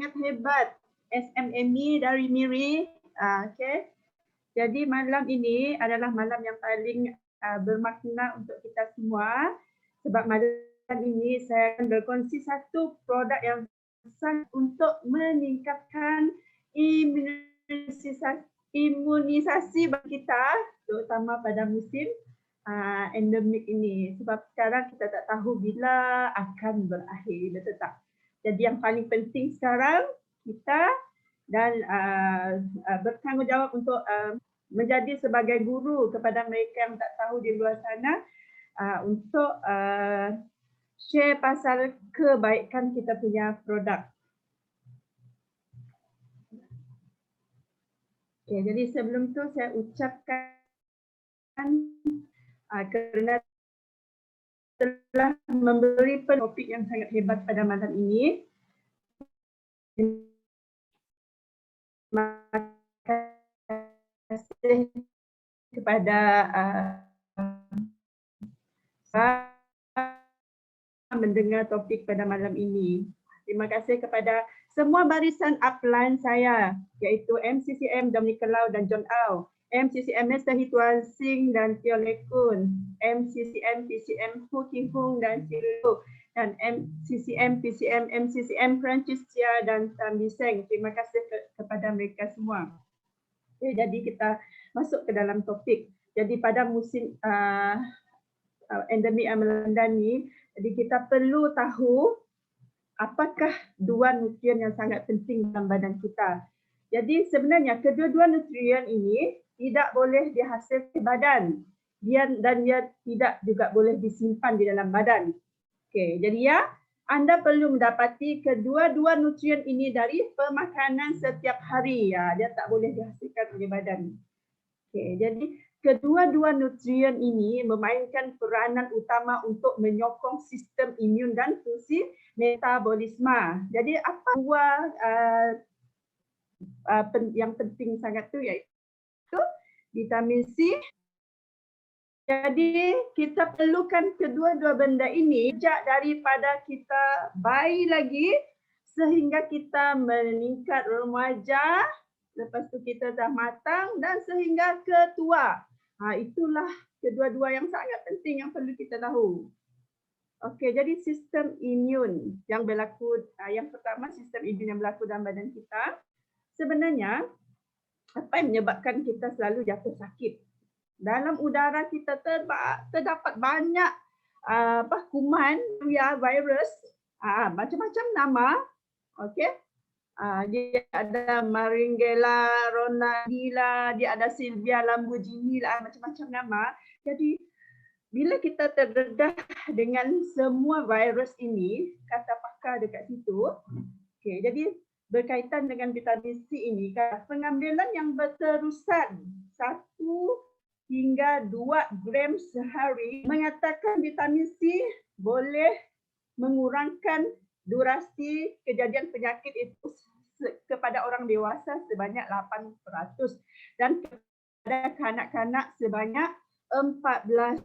sangat hebat, SMME dari MIRI. Okay. Jadi malam ini adalah malam yang paling bermakna untuk kita semua. Sebab malam ini saya akan berkongsi satu produk yang sangat untuk meningkatkan imunisasi bagi kita, terutama pada musim endemik ini. Sebab sekarang kita tak tahu bila akan berakhir, betul tak? Jadi yang paling penting sekarang kita dan bertanggungjawab untuk menjadi sebagai guru kepada mereka yang tak tahu di luar sana untuk share pasal kebaikan kita punya produk. Okay, jadi sebelum tu saya ucapkan kerana telah memberi topik yang sangat hebat pada malam ini. Terima kasih kepada mendengar topik pada malam ini. Terima kasih kepada semua barisan upline saya, iaitu MCCM Dominica Lau dan John Au, MCCM Mr. Hituan Singh dan Tio Lekun, MCCM PCM Hu Ting Hung dan Cilu, dan MCCM PCM MCCM Francis Chia dan Tan Biseng. Terima kasih kepada mereka semua. Okay, jadi kita masuk ke dalam topik. Jadi pada musim endemik yang melanda ni, jadi kita perlu tahu apakah dua nutrien yang sangat penting dalam badan kita. Jadi sebenarnya kedua-dua nutrien ini tidak boleh dihasilkan di badan dan dia tidak juga boleh disimpan di dalam badan. Okey, jadi ya, anda perlu mendapati kedua-dua nutrien ini dari pemakanan setiap hari. Ya, dia tak boleh dihasilkan oleh badan. Okey, jadi kedua-dua nutrien ini memainkan peranan utama untuk menyokong sistem imun dan fungsi metabolisme. Jadi apa dua yang penting sangat tu iaitu vitamin C. Jadi kita perlukan kedua-dua benda ini sejak daripada kita bayi lagi sehingga kita meningkat remaja, lepas tu kita dah matang dan sehingga ke tua. Itulah kedua-dua yang sangat penting yang perlu kita tahu. Okey, jadi sistem imun yang berlaku, yang pertama sistem imun yang berlaku dalam badan kita. Sebenarnya, apa yang menyebabkan kita selalu jatuh sakit? Dalam udara kita terdapat banyak kuman, virus, macam-macam nama. Okey. Dia ada Maringela, Ronaldila, dia ada Silvia Lamborghini lah, macam-macam nama. Jadi bila kita terdedah dengan semua virus ini, kata pakar dekat situ, okay, jadi berkaitan dengan vitamin C ini, pengambilan yang berterusan 1 hingga 2 gram sehari mengatakan vitamin C boleh mengurangkan durasi kejadian penyakit itu kepada orang dewasa sebanyak 8% dan kepada kanak-kanak sebanyak 14%.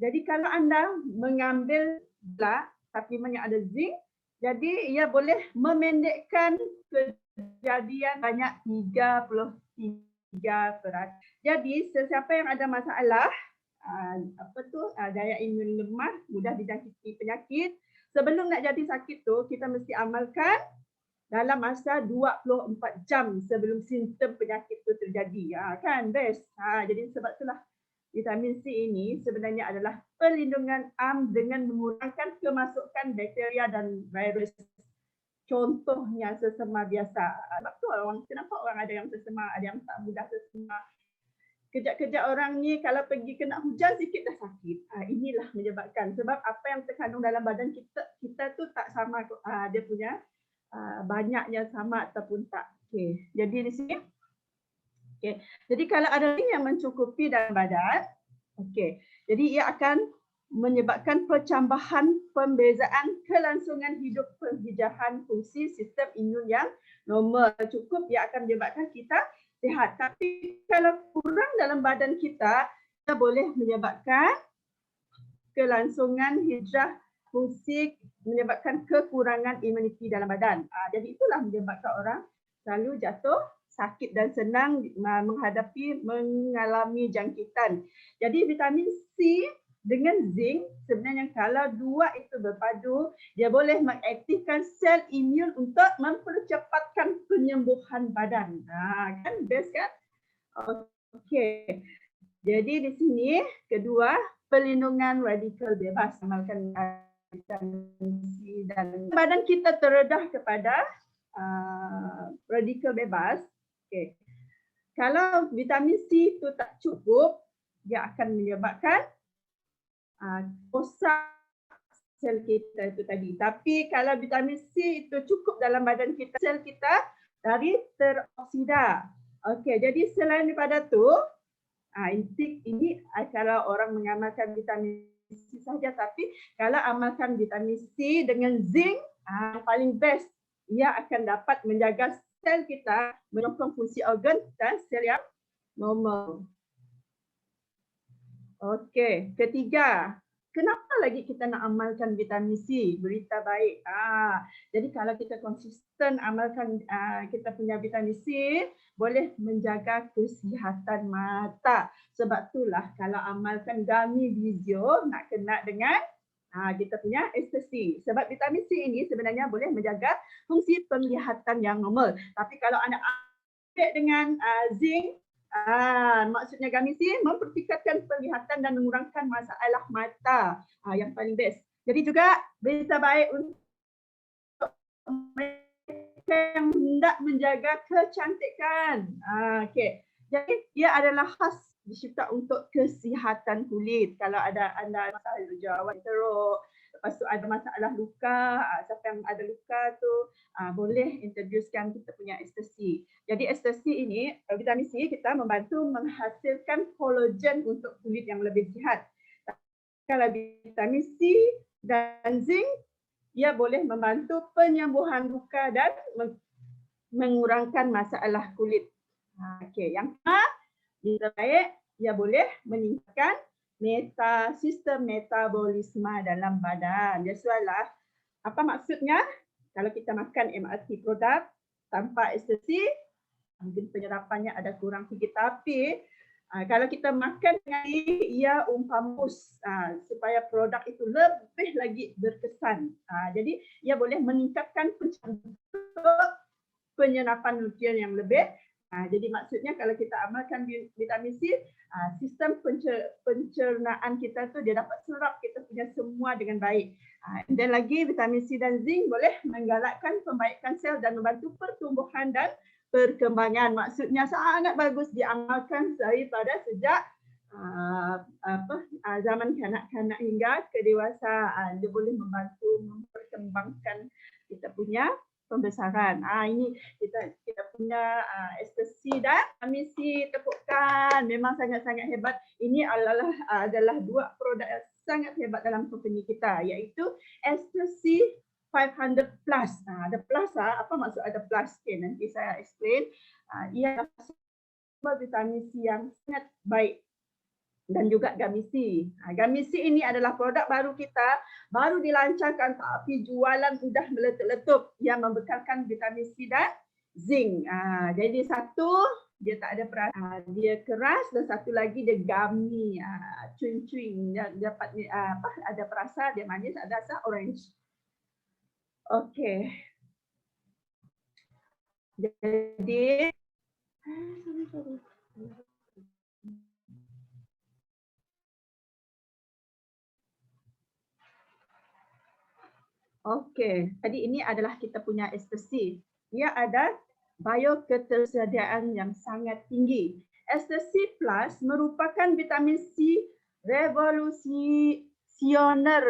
Jadi kalau anda mengambil supplement yang ada zinc, jadi ia boleh memendekkan kejadian banyak 33%. Jadi sesiapa yang ada masalah daya imun lemah, mudah dijangkiti penyakit, sebelum nak jadi sakit tu kita mesti amalkan dalam masa 24 jam sebelum simptom penyakit tu terjadi. Kan best. Jadi sebab itulah vitamin C ini sebenarnya adalah perlindungan dengan mengurangkan kemasukan bakteria dan virus. Contohnya sesama biasa. Sebab tu kenapa orang ada yang sesama, ada yang tak mudah sesama. Kejap-kejap orang ni kalau pergi kena hujan sikit dah sakit. Inilah menyebabkan sebab apa yang terkandung dalam badan kita tu tak sama, dia punya banyaknya sama ataupun tak. Okey. Jadi di sini okey. Jadi kalau ada yang mencukupi dalam badan, okey. Jadi ia akan menyebabkan percambahan pembezaan kelangsungan hidup penghijahan fungsi sistem imun yang normal. Cukup ia akan menyebabkan kita sihat. Tapi kalau kurang dalam badan kita boleh menyebabkan kelangsungan hijrah fungsi menyebabkan kekurangan imuniti dalam badan. Jadi itulah menyebabkan orang selalu jatuh sakit dan senang mengalami jangkitan. Jadi vitamin C dengan zinc sebenarnya kalau dua itu berpadu, dia boleh mengaktifkan sel imun untuk mempercepatkan penyembuhan badan. Kan best kan? Okey. Jadi di sini kedua, perlindungan radikal bebas, amalkan vitamin C dan badan kita terdedah kepada radikal bebas. Okay. Kalau vitamin C itu tak cukup, dia akan menyebabkan rosak sel kita itu tadi. Tapi kalau vitamin C itu cukup dalam badan kita, sel kita dari teroksida. Okey, jadi selain daripada tu, ini kalau orang mengamalkan vitamin C saja, tapi kalau amalkan vitamin C dengan zinc, paling best, ia akan dapat menjaga sel kita, menyokong fungsi organ dan sel yang normal. Okey, ketiga, kenapa lagi kita nak amalkan vitamin C? Berita baik. Jadi kalau kita konsisten amalkan kita punya vitamin C, boleh menjaga kesihatan mata. Sebab itulah kalau amalkan Gummy Vizio nak kena dengan kita punya ekstasi. Sebab vitamin C ini sebenarnya boleh menjaga fungsi penglihatan yang normal. Tapi kalau anda ambil dengan zinc, maksudnya Gummy C mempertingkatkan penglihatan dan mengurangkan masalah mata. Yang paling best. Jadi juga berita baik untuk mereka yang hendak menjaga kecantikan. Okey. Jadi ia adalah khas dicipta untuk kesihatan kulit. Kalau ada anda masalah jerawat teruk, lepas tu ada masalah luka, siapa yang ada luka tu boleh introducekan kita punya ekstasi. Jadi ekstasi ini, vitamin C kita membantu menghasilkan kolagen untuk kulit yang lebih sihat. Kalau vitamin C dan zinc, ia boleh membantu penyembuhan luka dan mengurangkan masalah kulit. Okey, yang kita baik, ia boleh meningkatkan sistem metabolisme dalam badan. That's why lah, apa maksudnya? Kalau kita makan MRT produk tanpa ekstasi, mungkin penyerapannya ada kurang sikit. Tapi kalau kita makan dengan ia umpamus supaya produk itu lebih lagi berkesan. Jadi ia boleh meningkatkan penyerapan nutrien yang lebih. Jadi maksudnya kalau kita amalkan vitamin C, sistem pencernaan kita tu dia dapat serap kita punya semua dengan baik. Dan lagi vitamin C dan zinc boleh menggalakkan pembaikan sel dan membantu pertumbuhan dan perkembangan. Maksudnya sangat bagus diamalkan daripada sejak zaman kanak-kanak hingga ke dewasa. Dia boleh membantu memperkembangkan kita punya pembesaran. Ini kita punya ekstasi dan vitamin C, tepukan. Memang sangat-sangat hebat. Ini adalah dua produk yang sangat hebat dalam company kita, iaitu ekstasi 500 plus. Ada plus, apa maksud ada plus? Okay, nanti saya explain. Ia adalah vitamin C yang sangat baik. Dan juga Gummy C. Gummy C ini adalah produk baru kita, baru dilancarkan tapi jualan sudah meletup-letup yang membekalkan vitamin C dan zinc. Jadi satu, dia tak ada perasa, dia keras, dan satu lagi dia gummy, chewing-chewing, dia dapat ada perasa, dia manis, ada rasa orange. Okey. Jadi okey, tadi ini adalah kita punya ekstasi. Ia ada bioketersediaan yang sangat tinggi. Ekstasi Plus merupakan vitamin C revolusioner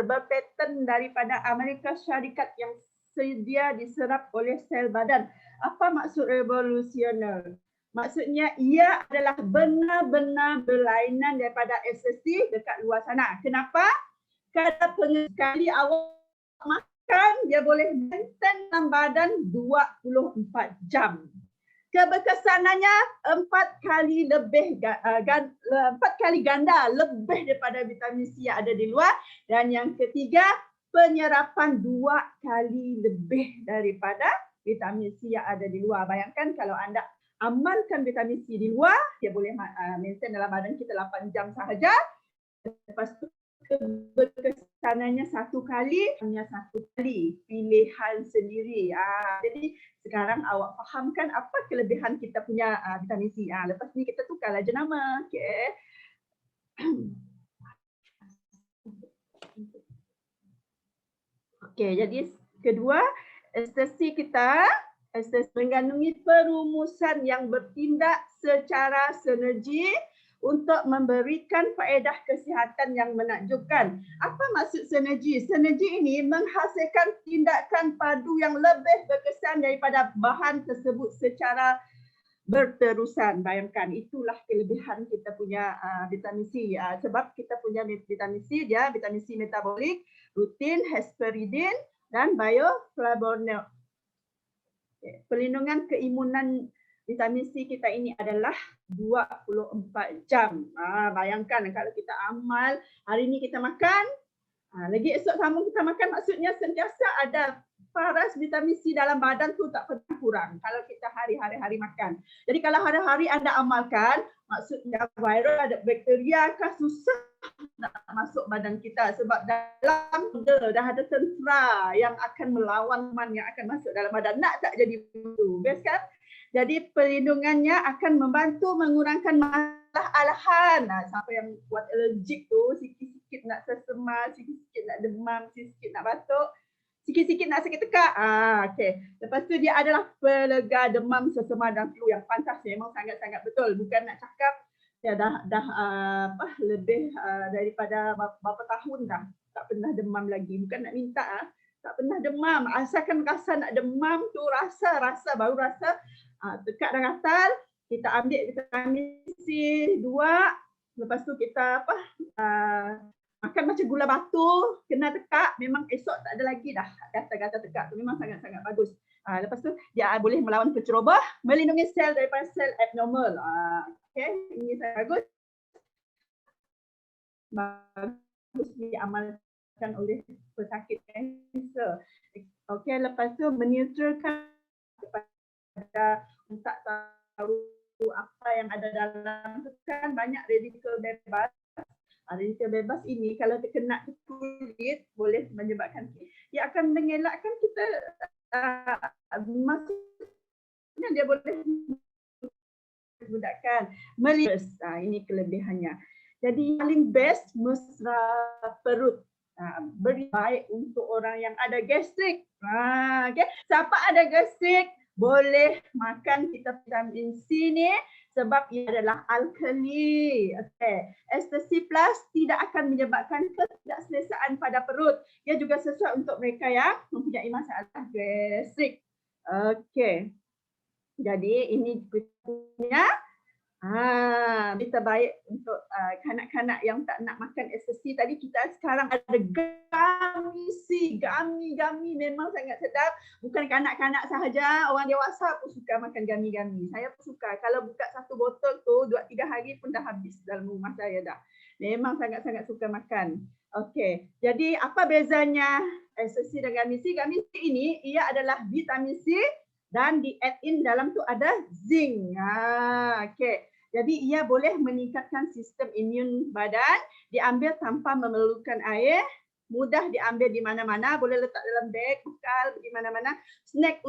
berpaten daripada Amerika Syarikat yang sedia diserap oleh sel badan. Apa maksud revolusioner? Maksudnya ia adalah benar-benar berlainan daripada ekstasi dekat luar sana. Kenapa? Kerana sekali awak makan, dia boleh maintain dalam badan 24 jam. Keberkesanannya 4 kali ganda lebih daripada vitamin C yang ada di luar. Dan yang ketiga, penyerapan 2 kali lebih daripada vitamin C yang ada di luar. Bayangkan kalau anda amalkan vitamin C di luar, dia boleh maintain dalam badan kita 8 jam sahaja. Lepas tu keberkesanannya 1 kali, hanya 1 kali pilihan sendiri. Jadi sekarang awak fahamkan apa kelebihan kita punya vitamin C. Lepas ni kita tukarlah jenama. Okay. Okey, jadi kedua, ekstasi kita mengandungi perumusan yang bertindak secara sinergi untuk memberikan faedah kesihatan yang menakjubkan. Apa maksud sinergi? Sinergi ini menghasilkan tindakan padu yang lebih berkesan daripada bahan tersebut secara berterusan. Bayangkan, itulah kelebihan kita punya vitamin C. Sebab kita punya vitamin C, dia vitamin C metabolik, rutin, hesperidin dan bioflavonoid. Perlindungan keimunan vitamin C kita ini adalah 24 jam. Bayangkan kalau kita amal, hari ni kita makan, lagi esok sambung kita makan, maksudnya sentiasa ada paras vitamin C dalam badan tu tak pernah kurang kalau kita hari-hari makan. Jadi kalau hari-hari anda amalkan, maksudnya virus ada bakteria kan susah nak masuk badan kita sebab dalam dah ada tentera yang akan melawan kuman yang akan masuk dalam badan. Nak tak jadi begitu? Best kan? Jadi perlindungannya akan membantu mengurangkan masalah alahan. Siapa yang buat alergik tu, sikit-sikit nak tersemar, sikit-sikit nak demam, sikit-sikit nak batuk, sikit-sikit nak sakit tekak. Okay. Lepas tu dia adalah pelega demam, sesemar dan flu yang pantas. Memang sangat-sangat betul. Bukan nak cakap ya dah lebih daripada berapa tahun dah tak pernah demam lagi. Bukan nak minta tak pernah demam. Asalkan rasa nak demam tu, baru rasa tekak dan gatal, kita ambil vitamin C 2, lepas tu kita makan macam gula batu, kena tekak, memang esok tak ada lagi dah gatal-gatal tekak tu, memang sangat-sangat bagus. Lepas tu dia boleh melawan pencerobah, melindungi sel daripada sel abnormal. Okay, ini sangat bagus. Bagus diamalkan oleh pesakit kanser. Okay, lepas tu menetralkan kepada tak tahu apa yang ada dalam tu kan banyak radikal bebas. Radikal bebas ini kalau terkena kulit boleh menyebabkan ia akan mengelakkan kita maksudnya dia boleh menggunakan melis. Ini kelebihannya. Jadi paling best mesra perut. Beri baik untuk orang yang ada gastrik. Okay. Siapa ada gastrik boleh makan vitamin C ni sebab ia adalah alkali. Okay. Ekstasi plus tidak akan menyebabkan ketidakselesaan pada perut. Ia juga sesuai untuk mereka yang mempunyai masalah gastrik. Okay. Jadi ini punya kita baik untuk kanak-kanak yang tak nak makan ekstasi. Tadi kita sekarang ada gummy C. Gummy memang sangat sedap. Bukan kanak-kanak sahaja, orang dewasa pun suka makan gummy. Saya pun suka. Kalau buka satu botol tu 2-3 hari pun dah habis dalam rumah saya dah. Memang sangat-sangat suka makan. Okey. Jadi apa bezanya ekstasi dan gummy C? Gummy C ini ia adalah vitamin C dan di add in dalam tu ada zinc. Okey. Jadi ia boleh meningkatkan sistem imun badan, diambil tanpa memerlukan air, mudah diambil di mana-mana, boleh letak dalam beg, bekal di mana-mana, snack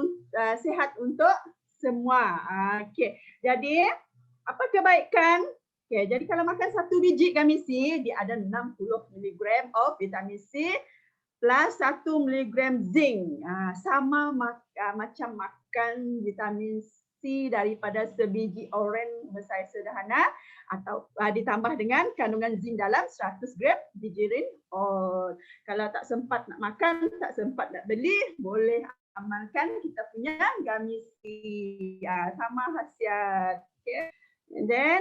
sihat untuk semua. Okey. Jadi apa kebaikan? Okey, jadi kalau makan 1 biji gummy C, dia ada 60 mg of vitamin C plus 1 mg zinc. Sama macam makan vitamin C daripada sebiji oren besar sederhana atau ditambah dengan kandungan zinc dalam 100 gram bijirin oil. Kalau tak sempat nak makan, tak sempat nak beli, boleh amalkan kita punya gummy C. Sama khasiat. Okay. And then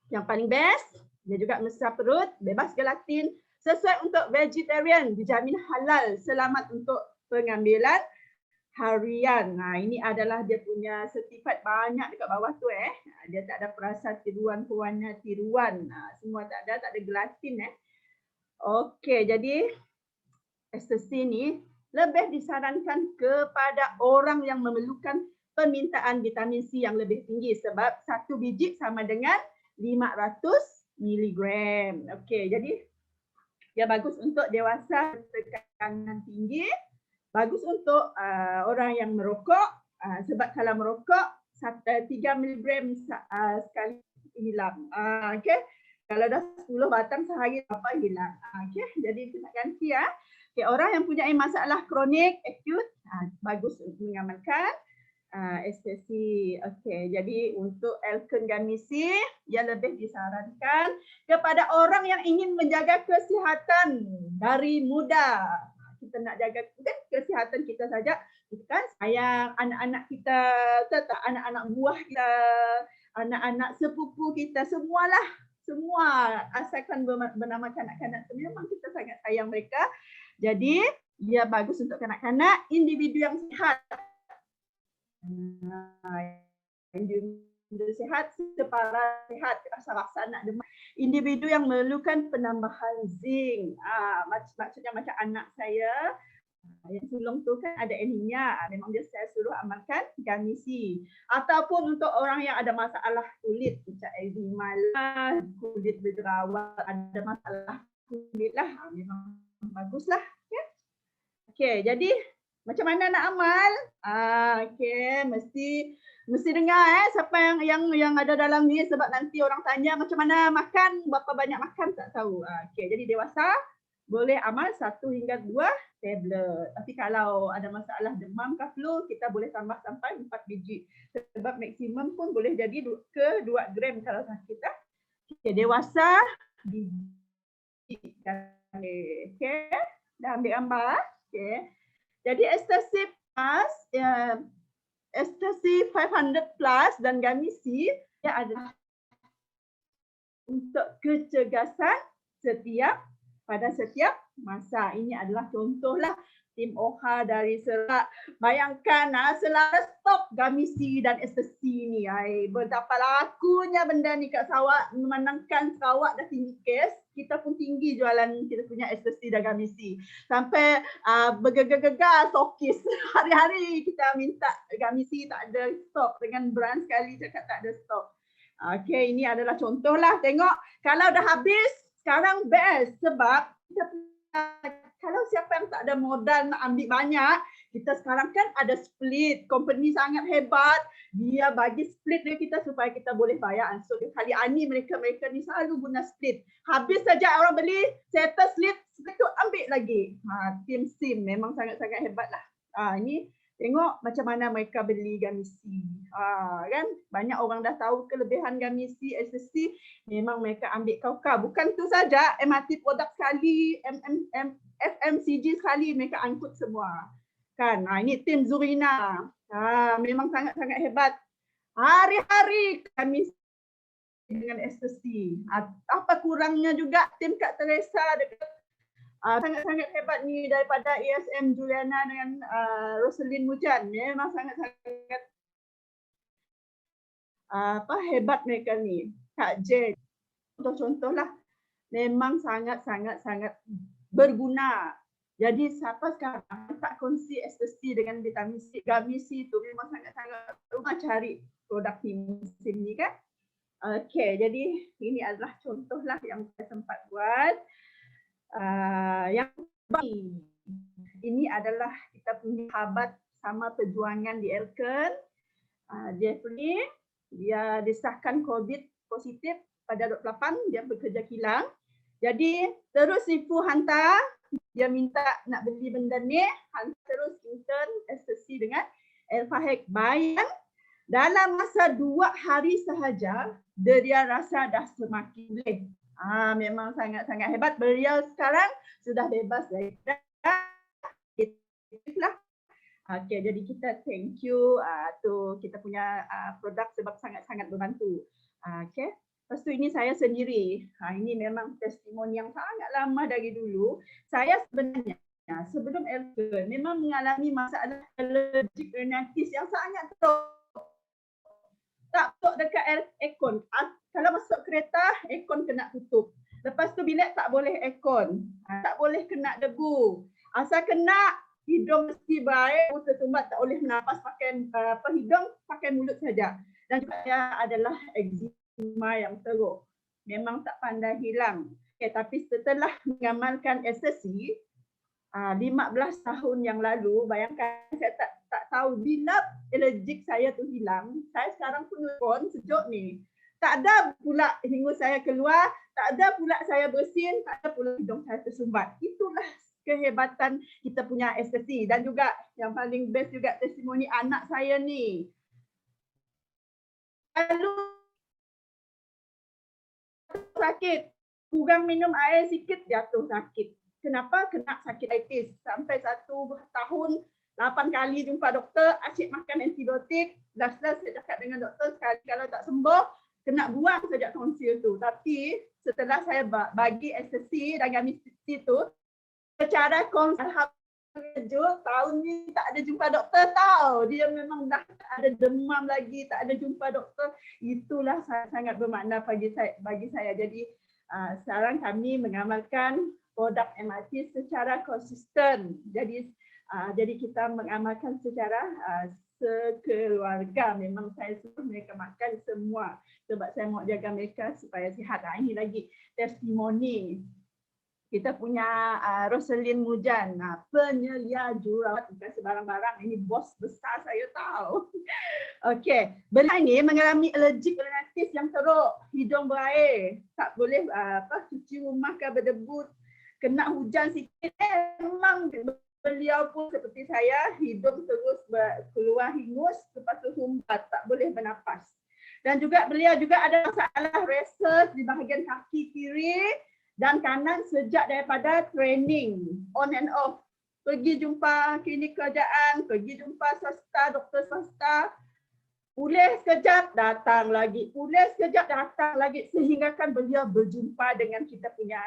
yang paling best, dia juga mesra perut, bebas gelatin, sesuai untuk vegetarian, dijamin halal, selamat untuk pengambilan harian. Ini adalah dia punya sertifikat banyak dekat bawah tu Dia tak ada perasa tiruan, pewarna tiruan. Semua tak ada gelatin Okey, jadi ekstasi ni lebih disarankan kepada orang yang memerlukan permintaan vitamin C yang lebih tinggi sebab satu biji sama dengan 500 miligram. Okey, jadi dia bagus untuk dewasa tekanan tinggi, bagus untuk orang yang merokok sebab kalau merokok 3 miligram sekali hilang. Okey. Kalau dah 10 batang sehari apa hilang. Okey, jadi kita nak ganti ya. Okay, orang yang punya masalah kronik, acute, bagus untuk mengamalkan ekstasi. Okey, jadi untuk Elken Gamisi, ia lebih disarankan kepada orang yang ingin menjaga kesihatan dari muda. Kita nak jaga kan kesihatan kita saja, kita kan sayang anak-anak kita, tak anak-anak buah kita, anak-anak sepupu kita, semualah. Semua asalkan bernama kanak-kanak tu memang kita sangat sayang mereka. Jadi ia bagus untuk kanak-kanak, individu yang sihat. Individu sihat, separa sihat, rasa-rasa nak demam. Individu yang memerlukan penambahan zinc. Maksudnya macam anak saya yang sulung tu kan ada anemia, memang dia saya suruh amalkan Gamisi. Ataupun untuk orang yang ada masalah kulit macam eczema lah, kulit berjerawat, ada masalah kulit lah, memang baguslah. Okay? Okay, jadi macam mana nak amal? Okay, mesti dengar siapa yang ada dalam ni sebab nanti orang tanya macam mana makan, berapa banyak makan tak tahu. Okay, jadi dewasa boleh amal 1 hingga 2 tablet. Tapi kalau ada masalah demam ke flu, kita boleh tambah sampai 4 biji. Sebab maksimum pun boleh jadi ke 2 gram kalau sakit. Okay, dewasa biji. Okay, dah ambil gambar. Okay. Jadi ekstasi plus, ekstasi 500 plus dan Gamisi ia adalah untuk kecergasan pada setiap masa. Ini adalah contohlah tim OHA dari Serak. Bayangkan selaras stok Gamisi dan ekstasi ni. Betapa lakunya benda ni kat Sarawak, memandangkan Sarawak dah tinggi kes, kita pun tinggi jualan kita punya ekstasi dan Gamisi. Sampai bergegar-gegar stokis. Hari-hari kita minta Gamisi tak ada stok, dengan brand sekali cakap tak ada stok. Okey, ini adalah contohlah. Tengok kalau dah habis sekarang best sebab kita kalau siapa yang tak ada modal nak ambil banyak, kita sekarang kan ada split. Company sangat hebat, dia bagi split dengan kita supaya kita boleh bayar. So kali ani mereka ni selalu guna split. Habis saja orang beli, settle split tu ambil lagi. Tim SIM memang sangat-sangat hebat lah. Ini tengok macam mana mereka beli Gamisi. Kan banyak orang dah tahu kelebihan Gamisi, ekstasi, memang mereka ambil kau-kau. Bukan tu saja, MRT produk sekali, FMCG sekali mereka angkut semua. Kan, ini tim Zurina. Memang sangat-sangat hebat. Hari-hari Gamisi dengan ekstasi. Apa kurangnya juga tim Kak Teresa dekat sangat-sangat hebat ni daripada ASM Juliana dengan Roselyn Mujan. Memang sangat-sangat hebat mereka ni. Kak Jen, contoh-contohlah memang sangat-sangat berguna. Jadi siapa sekarang tak kongsi ekstasi dengan vitamin C, Gamisi tu memang sangat-sangat rumah cari produk musim ni kan. Okey, jadi ini adalah contohlah yang saya sempat buat. Yang ini adalah kita punya sahabat sama perjuangan di Elken, Jeffrey. Dia disahkan COVID positif pada 28, dia bekerja kilang. Jadi terus Ibu hantar, dia minta nak beli benda ni, hantar terus intern ekstasi dengan Elfahek. Bayang dalam masa 2 hari sahaja dia rasa dah semakin boleh. Memang sangat-sangat hebat. Beliau sekarang sudah bebas daripada lah. Okay, jadi kita thank you tu kita punya produk sebab sangat-sangat membantu. Okay. Lepas tu ini saya sendiri. Ini memang testimoni yang sangat lama dari dulu. Saya sebenarnya sebelum Elken memang mengalami masalah allergic rhinitis yang sangat teruk. Tak tok dekat aircon. Kalau masuk kereta, aircon kena tutup. Lepas tu bilik tak boleh aircon. Tak boleh kena debu. Asal kena, hidung mesti baik, tersumbat, tak boleh bernafas pakai hidung, pakai mulut saja. Dan juga dia adalah eczema yang teruk. Memang tak pandai hilang. Okay, tapi setelah mengamalkan SSC, 15 tahun yang lalu, bayangkan saya tak tahu bila alergik saya tu hilang. Saya sekarang pun sejuk ni. Tak ada pula hingus saya keluar, tak ada pula saya bersin, tak ada pula hidung saya tersumbat. Itulah kehebatan kita punya SSC. Dan juga yang paling best juga testimoni anak saya ni. Lalu sakit, kurang minum air sikit jatuh sakit. Kenapa? Kena sakit itis. Sampai 1 tahun 8 kali jumpa doktor, asyik makan antibiotik. Last saya cakap dengan doktor, sekali kalau tak sembuh, kena buang saja tonsil tu. Tapi setelah saya bagi SSC dan gamistri tu, secara konsultasi tahun ni tak ada jumpa doktor tahu. Dia memang dah tak ada demam lagi, tak ada jumpa doktor. Itulah sangat bermakna bagi saya. Jadi sekarang kami mengamalkan produk MRT secara konsisten. Jadi kita mengamalkan secara sekeluarga. Memang saya suruh mereka makan semua sebab saya mau jaga mereka supaya sihat. Ini lagi testimoni. Kita punya Roselyn Mujan, penyelia jurawat, bukan sebarang-barang. Ini bos besar saya tahu. Okey, beliau ini mengalami alergik rhinitis yang teruk, hidung berair, tak boleh cuci rumah ke berdebu, kena hujan sikit, memang beliau pun seperti saya, hidung terus keluar hingus, lepas tu sumbat, tak boleh bernafas. Dan juga beliau juga ada masalah rashes di bahagian kaki kiri dan kanan sejak daripada training on and off. Pergi jumpa klinik kerajaan, pergi jumpa swasta, doktor swasta, pulih sekejap datang lagi, pulih sekejap datang lagi, sehingga kan beliau berjumpa dengan kita punya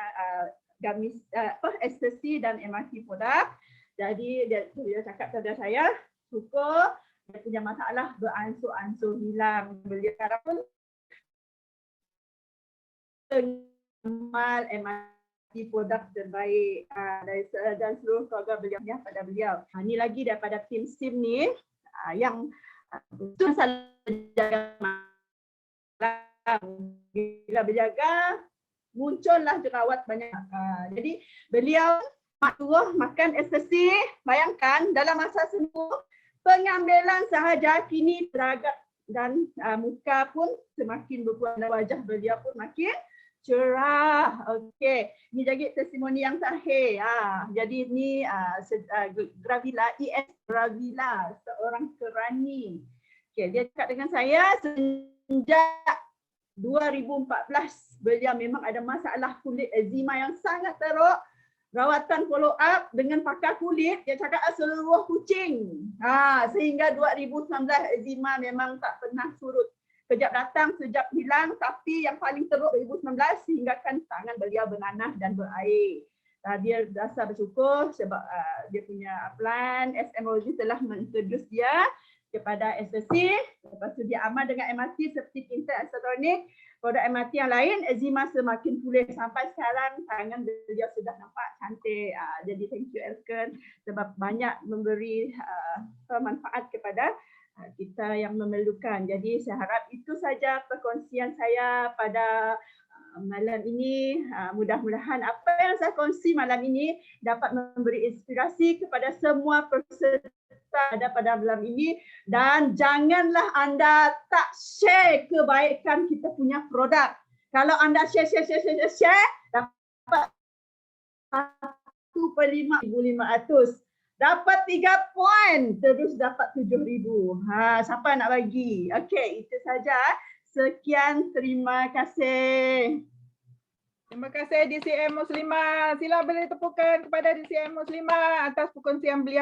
SSC dan MRT produk. Jadi dia cakap kepada saya, syukur dia punya masalah beransur-ansur hilang. Beliau sekarang pun amal MRT produk terbaik dan seluruh keluarga beliau pada beliau. Ini lagi daripada tim SIM ni yang selalu jaga malam. Bila berjaga muncullah jerawat banyak. Jadi beliau makan SSC, bayangkan dalam masa sembuh pengambilan sahaja kini teragak dan muka pun semakin berwarna, wajah beliau pun makin cerah. Okey, ini jadi testimoni yang terakhir. Jadi ini Gravila, ES Gravila, seorang kerani. Okey, dia cakap dengan saya sejak 2014 beliau memang ada masalah kulit eczema yang sangat teruk. Rawatan follow up dengan pakar kulit, dia cakap seluruh kucing. Sehingga 2019 eczema memang tak pernah surut. Kejap datang, sekejap hilang, tapi yang paling teruk 2019 sehinggakan tangan beliau bernanah dan berair. Dia rasa bersyukur sebab dia punya plan, SM Rosie telah mengintroduce dia kepada SSC. Lepas tu dia amal dengan MRT seperti tinta Astatronic. Produk MRT yang lain, eczema semakin pulih sampai sekarang tangan beliau sudah nampak cantik. Jadi thank you Elken sebab banyak memberi manfaat kepada kita yang memerlukan. Jadi saya harap itu saja perkongsian saya pada malam ini. Mudah-mudahan apa yang saya kongsi malam ini dapat memberi inspirasi kepada semua peserta pada malam ini. Dan janganlah anda tak share kebaikan kita punya produk. Kalau anda share dapat 1/5,500. Dapat 3 poin, terus dapat 7,000. Siapa nak bagi? Okey, itu saja. Sekian, terima kasih. Terima kasih DCM Muslimah. Sila beri tepukan kepada DCM Muslimah atas perkongsian beliau.